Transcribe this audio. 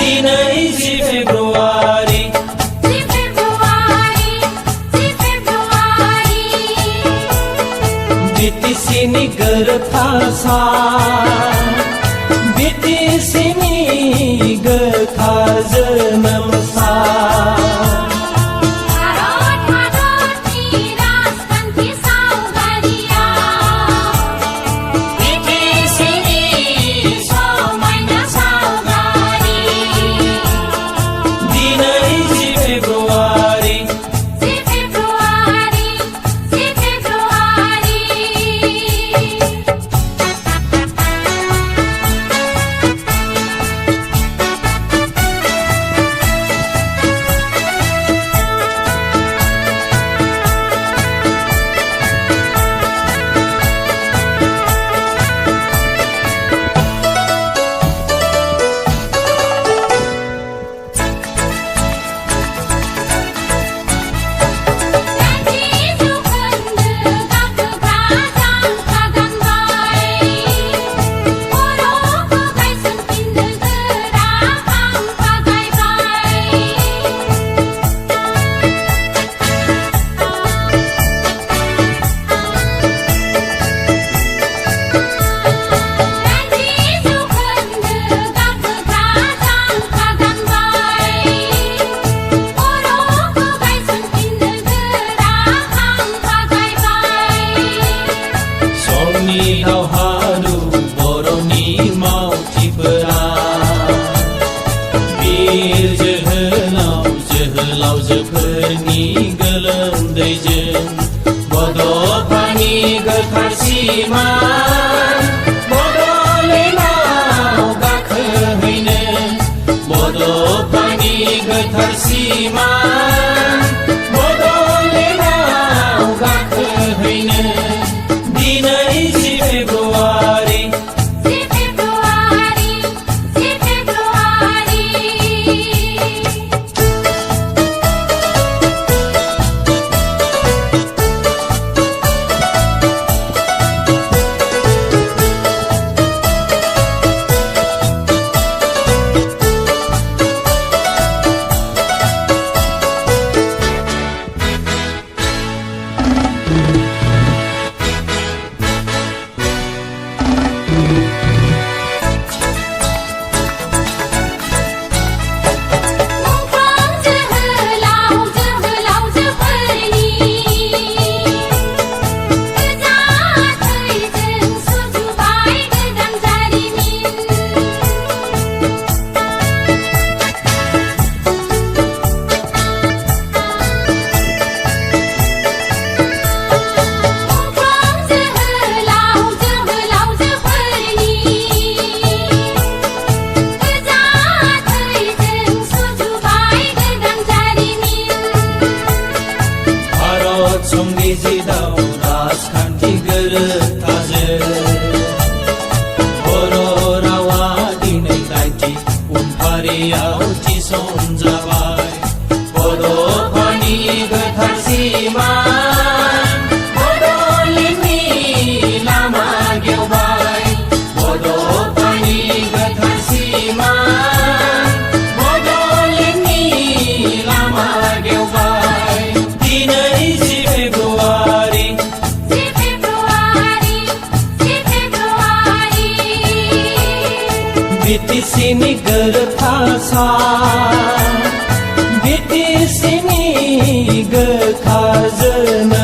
दिनै 10 फेब्रुवारी बिटिसिनि गोरोबथा सान बिटिसिनि गोथार जोनोम सान दावहारु बर'नि मावथिफोरा बिर जोहोलावजोफोरनि गोलोमदैजों बड'फानि गोथार सिमान बड'लेण्डआव गाखोहैनो बड'फानि गोथार सिमान बड'लेण्डआव गाखोहैनो दिनै 10 फेब्रुवारी संबिजिराव राजखान्थि गोरोबथाजों बर' रावा दिनै 90 उनफारियाव थिसनजाबाय बड'फानि गोथार सिमान बड'लेण्डनि लामा गेवबाय बड'फानि गोथार सिमान बड'लेण्डनि लामा गेवबाय दिनै बिटिसिनि गोरोबथा सान बिटिसिनि गोथार जोनोम